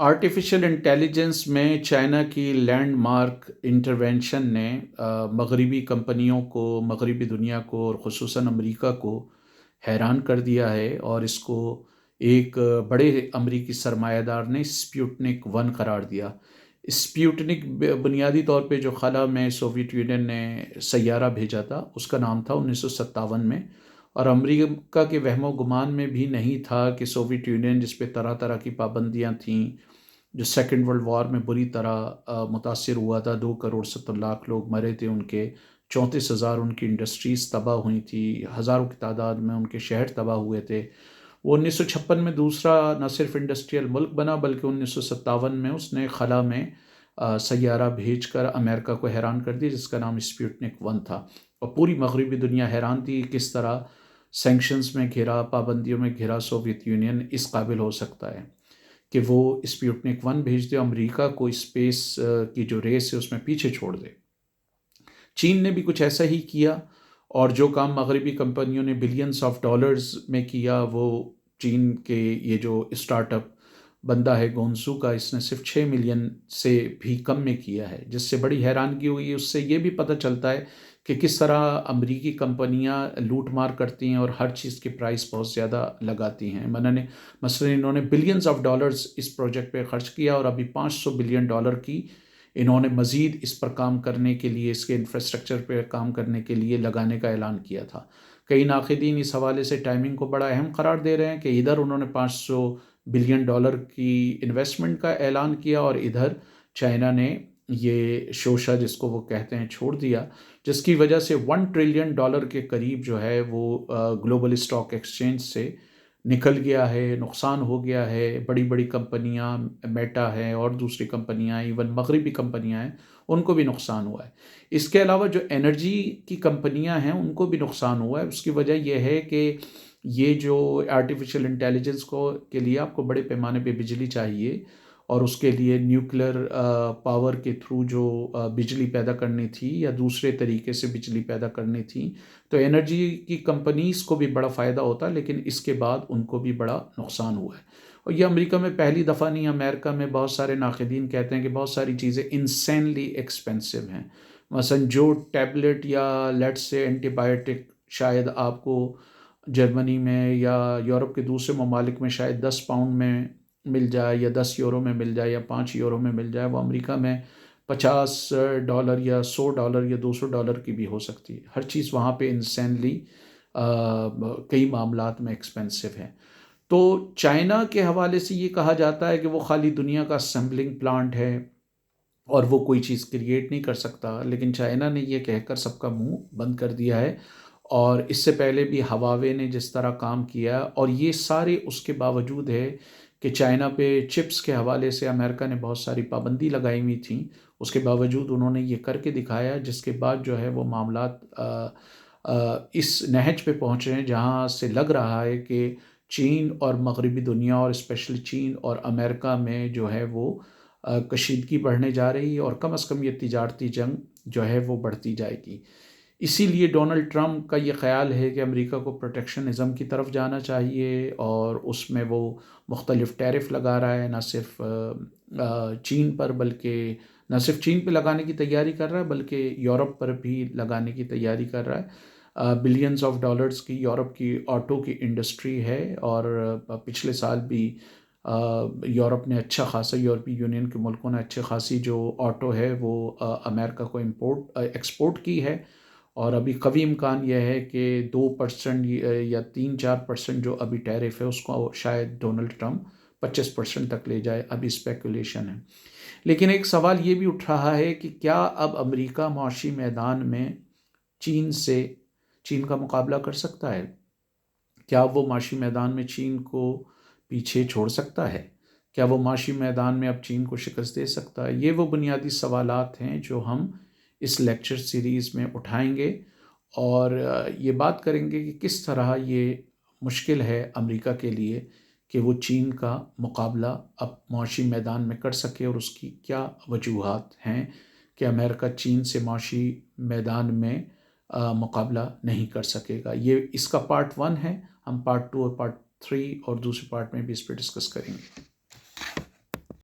Artificial intelligence میں China کی land mark intervention نے مغربی کمپنیوں کو، مغربی دنیا کو اور خصوصاً امریکہ کو حیران کر دیا ہے، اور اس کو ایک بڑے امریکی سرمایہ دار نے اسپیوٹنک ون قرار دیا۔ اسپیوٹنک بنیادی طور پہ جو خلا میں سوویت یونین نے سیارہ بھیجا تھا اس کا نام تھا 1957 میں، اور امریکہ کے وہم و گمان میں بھی نہیں تھا کہ سوویت یونین جس پہ طرح طرح کی پابندیاں تھیں، جو سیکنڈ ورلڈ وار میں بری طرح متاثر ہوا تھا، 2 کروڑ 70 لاکھ لوگ مرے تھے ان کے، 34,000 ان کی انڈسٹریز تباہ ہوئی تھی، ہزاروں کی تعداد میں ان کے شہر تباہ ہوئے تھے۔ وہ 1956 میں دوسرا نہ صرف انڈسٹریل ملک بنا بلکہ 1957 میں اس نے خلا میں سیارہ بھیج کر امریکہ کو حیران کر دیا، جس کا نام اسپیوٹنک ون تھا، اور پوری مغربی دنیا حیران تھی کس طرح سینکشنز میں گھرا، پابندیوں میں گھرا سوویت یونین اس قابل ہو سکتا ہے کہ وہ اسپیوٹنک ون بھیج دے، امریکہ کو اسپیس کی جو ریس ہے اس میں پیچھے چھوڑ دے۔ چین نے بھی کچھ ایسا ہی کیا، اور جو کام مغربی کمپنیوں نے بلینس آف ڈالرز میں کیا، وہ چین کے یہ جو اسٹارٹ اپ بندہ ہے گونسو کا، اس نے صرف 6 ملین سے بھی کم میں کیا ہے، جس سے بڑی حیرانگی ہوئی۔ اس سے یہ بھی پتہ چلتا ہے کہ کس طرح امریکی کمپنیاں لوٹ مار کرتی ہیں اور ہر چیز کی پرائس بہت زیادہ لگاتی ہیں۔ مثلاً انہوں نے بلینز آف ڈالرز اس پروجیکٹ پہ خرچ کیا، اور ابھی $500 بلین کی انہوں نے مزید اس پر کام کرنے کے لیے، اس کے انفراسٹرکچر پہ کام کرنے کے لیے لگانے کا اعلان کیا تھا۔ کئی ناقدین اس حوالے سے ٹائمنگ کو بڑا اہم قرار دے رہے ہیں کہ ادھر انہوں نے $500 بلین کی انویسٹمنٹ کا اعلان کیا، اور ادھر چائنا نے یہ شوشہ جس کو وہ کہتے ہیں چھوڑ دیا، جس کی وجہ سے $1 ٹریلین کے قریب جو ہے وہ گلوبل اسٹاک ایکسچینج سے نکل گیا ہے، نقصان ہو گیا ہے۔ بڑی بڑی کمپنیاں، میٹا ہے اور دوسری کمپنیاں، ایون مغربی کمپنیاں ہیں، ان کو بھی نقصان ہوا ہے۔ اس کے علاوہ جو انرجی کی کمپنیاں ہیں ان کو بھی نقصان ہوا ہے۔ اس کی وجہ یہ ہے کہ یہ جو آرٹیفیشل انٹیلیجنس کے لیے آپ کو بڑے پیمانے پہ بجلی چاہیے، اور اس کے لیے نیوکلر پاور کے تھرو جو بجلی پیدا کرنی تھی یا دوسرے طریقے سے بجلی پیدا کرنی تھی، تو انرجی کی کمپنیز کو بھی بڑا فائدہ ہوتا، لیکن اس کے بعد ان کو بھی بڑا نقصان ہوا ہے۔ اور یہ امریکہ میں پہلی دفعہ نہیں، امریکہ میں بہت سارے ناقدین کہتے ہیں کہ بہت ساری چیزیں انسینلی ایکسپینسو ہیں۔ مثلا جو ٹیبلٹ یا لیٹ سے اینٹی بائیوٹک شاید آپ کو جرمنی میں یا یورپ کے دوسرے ممالک میں شاید $10 میں مل جائے، یا $10 میں مل جائے، یا $5 میں مل جائے، وہ امریکہ میں $50 یا $100 یا $200 کی بھی ہو سکتی ہے۔ ہر چیز وہاں پہ انسینلی کئی معاملات میں ایکسپینسو ہے۔ تو چائنا کے حوالے سے یہ کہا جاتا ہے کہ وہ خالی دنیا کا اسمبلنگ پلانٹ ہے اور وہ کوئی چیز کریٹ نہیں کر سکتا، لیکن چائنا نے یہ کہہ کر سب کا منہ بند کر دیا ہے۔ اور اس سے پہلے بھی ہواوے نے جس طرح کام کیا، اور یہ سارے اس کے باوجود ہے کہ چائنا پہ چپس کے حوالے سے امریکہ نے بہت ساری پابندی لگائی ہوئی تھیں، اس کے باوجود انہوں نے یہ کر کے دکھایا، جس کے بعد جو ہے وہ معاملات اس نہج پہ پہنچے ہیں جہاں سے لگ رہا ہے کہ چین اور مغربی دنیا، اور اسپیشلی چین اور امریکہ میں جو ہے وہ کشیدگی بڑھنے جا رہی ہے، اور کم از کم یہ تجارتی جنگ جو ہے وہ بڑھتی جائے گی۔ اسی لیے ڈونلڈ ٹرمپ کا یہ خیال ہے کہ امریکہ کو پروٹیکشنزم کی طرف جانا چاہیے، اور اس میں وہ مختلف ٹیرف لگا رہا ہے، نہ صرف چین پر، بلکہ نہ صرف چین پہ لگانے کی تیاری کر رہا ہے بلکہ یورپ پر بھی لگانے کی تیاری کر رہا ہے۔ بلینز آف ڈالرز کی یورپ کی آٹو کی انڈسٹری ہے، اور پچھلے سال بھی یورپ نے اچھا خاصا، یورپی یونین کے ملکوں نے اچھے خاصی جو آٹو ہے وہ امریکہ کو ایکسپورٹ کی ہے، اور ابھی قوی امکان یہ ہے کہ 2% یا 3-4% جو ابھی ٹیرف ہے اس کو شاید ڈونلڈ ٹرمپ 25% تک لے جائے، ابھی اسپیکولیشن ہے۔ لیکن ایک سوال یہ بھی اٹھ رہا ہے کہ کیا اب امریکہ معاشی میدان میں چین کا مقابلہ کر سکتا ہے؟ کیا وہ معاشی میدان میں چین کو پیچھے چھوڑ سکتا ہے؟ کیا وہ معاشی میدان میں اب چین کو شکست دے سکتا ہے؟ یہ وہ بنیادی سوالات ہیں جو ہم اس لیکچر سیریز میں اٹھائیں گے، اور یہ بات کریں گے کہ کس طرح یہ مشکل ہے امریکہ کے لیے کہ وہ چین کا مقابلہ اب معاشی میدان میں کر سکے، اور اس کی کیا وجوہات ہیں کہ امریکہ چین سے معاشی میدان میں مقابلہ نہیں کر سکے گا۔ یہ اس کا پارٹ 1 ہے، ہم پارٹ 2 اور پارٹ 3 اور دوسرے پارٹ میں بھی اس پہ ڈسکس کریں گے۔